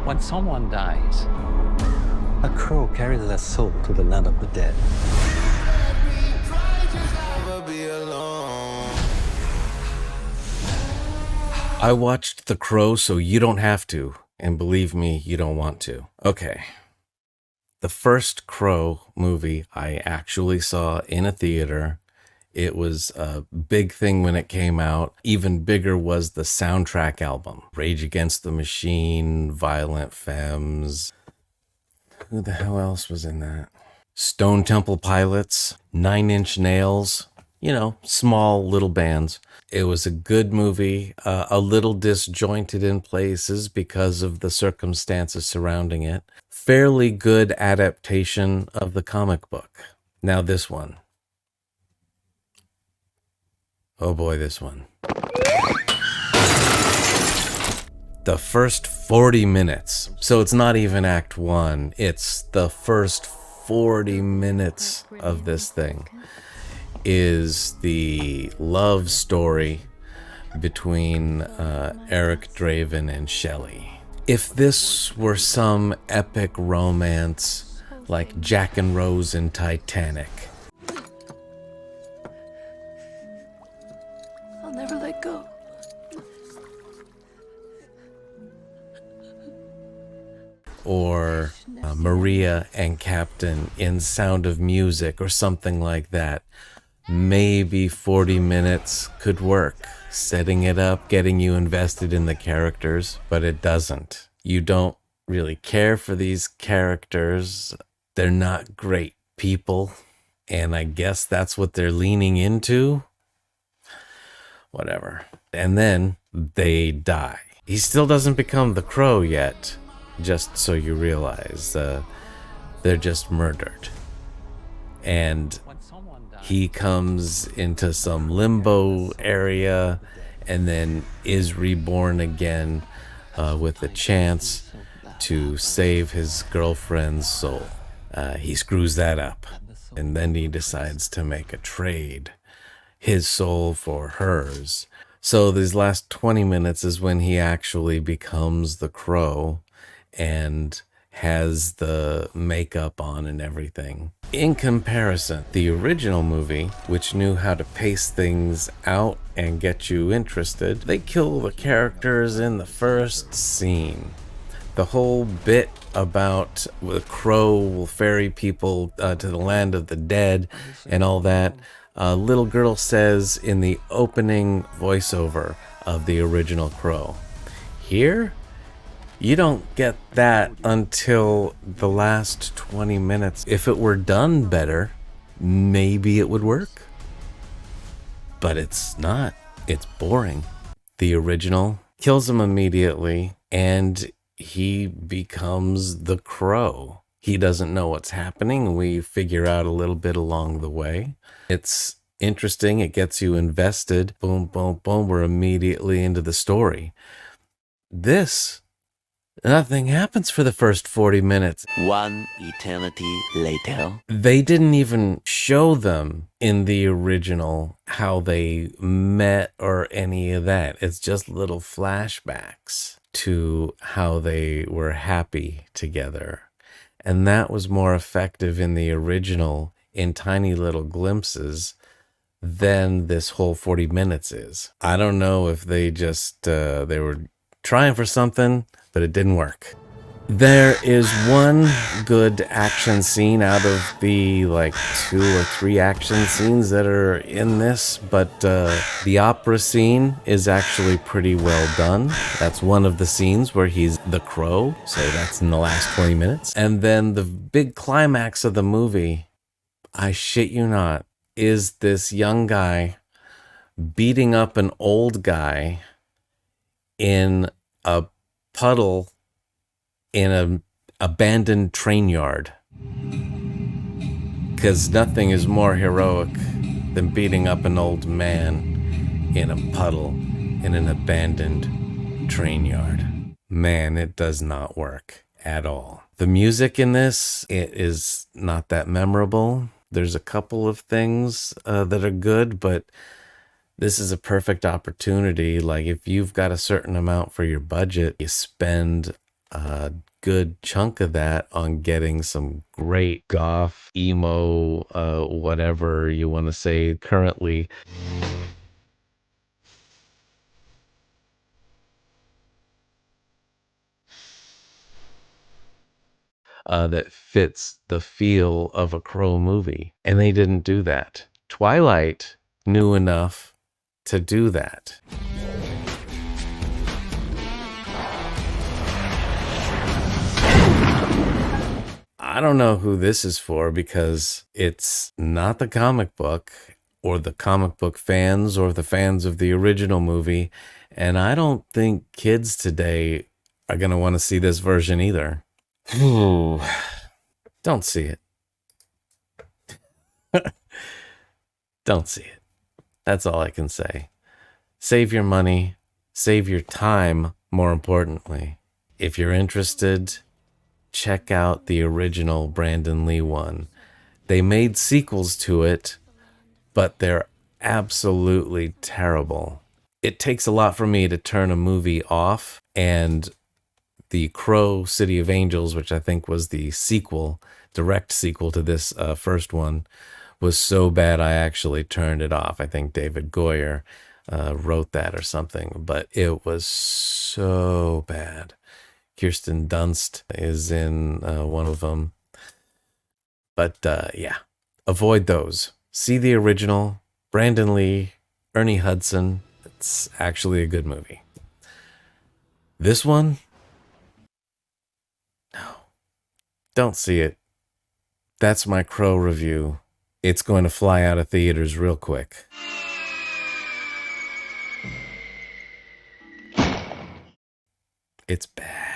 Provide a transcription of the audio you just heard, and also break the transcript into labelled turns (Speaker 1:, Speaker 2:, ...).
Speaker 1: When someone dies,
Speaker 2: A crow carries their soul to the land of the dead.
Speaker 3: I watched The Crow so you don't have to, and believe me, you don't want to. Okay. The first Crow movie I actually saw in a theater. It was a big thing when it came out. Even bigger was the soundtrack album. Rage Against the Machine, Violent Femmes. Who the hell else was in that? Stone Temple Pilots, Nine Inch Nails. You know, small little bands. It was a good movie, a little disjointed in places because of the circumstances surrounding it. Fairly good adaptation of the comic book. Now this one. Oh boy, this one. The first 40 minutes. So it's not even Act 1. It's the first 40 minutes of this thing is the love story between Eric Draven and Shelley. If this were some epic romance like Jack and Rose in Titanic,
Speaker 4: I'll never let go.
Speaker 3: or Maria and Captain in Sound of Music or something like that, maybe 40 minutes could work, setting it up, getting you invested in the characters, but it doesn't. You don't really care for these characters. They're not great people, and I guess that's what they're leaning into. Whatever. And then they die. He still doesn't become the Crow yet, just so you realize. They're just murdered. And he comes into some limbo area and then is reborn again with a chance to save his girlfriend's soul. He screws that up, and then he decides to make a trade, his soul for hers. So these last 20 minutes is when he actually becomes the Crow and has the makeup on and everything. In comparison, the original movie, which knew how to pace things out and get you interested, they kill the characters in the first scene. The whole bit about the Crow will ferry people to the land of the dead and all that, little girl says in the opening voiceover of the original Crow. Here, you don't get that until the last 20 minutes. If it were done better, maybe it would work. But it's not. It's boring. The original kills him immediately, and he becomes the Crow. He doesn't know what's happening. We figure out a little bit along the way. It's interesting. It gets you invested. Boom, boom, boom. We're immediately into the story. Nothing happens for the first 40 minutes.
Speaker 5: One eternity later.
Speaker 3: They didn't even show them in the original how they met or any of that. It's just little flashbacks to how they were happy together. And that was more effective in the original in tiny little glimpses than this whole 40 minutes is. I don't know if they just, they were trying for something, but it didn't work. There is one good action scene out of the 2 or 3 action scenes that are in this, but the opera scene is actually pretty well done. That's one of the scenes where he's the Crow, so that's in the last 20 minutes. And then the big climax of the movie, I shit you not, is this young guy beating up an old guy in a puddle in an abandoned train yard. Because nothing is more heroic than beating up an old man in a puddle in an abandoned train yard. Man, it does not work at all. The music in this, it is not that memorable. There's a couple of things that are good, but this is a perfect opportunity. Like, if you've got a certain amount for your budget, you spend a good chunk of that on getting some great goth, emo, whatever you want to say currently. That fits the feel of a Crow movie. And they didn't do that. Twilight knew enough to do that. I don't know who this is for because it's not the comic book or the comic book fans or the fans of the original movie. And I don't think kids today are going to want to see this version either. Don't see it. Don't see it. That's all I can say. Save your money. Save your time, more importantly. If you're interested, check out the original Brandon Lee one. They made sequels to it, but they're absolutely terrible. It takes a lot for me to turn a movie off, and the Crow City of Angels, which I think was the sequel, direct sequel to this first one, was so bad I actually turned it off. I think David Goyer wrote that or something, but it was so bad. Kirsten Dunst is in one of them. But yeah, avoid those. See the original, Brandon Lee, Ernie Hudson. It's actually a good movie. This one? No. Don't see it. That's my Crow review. It's going to fly out of theaters real quick. It's bad.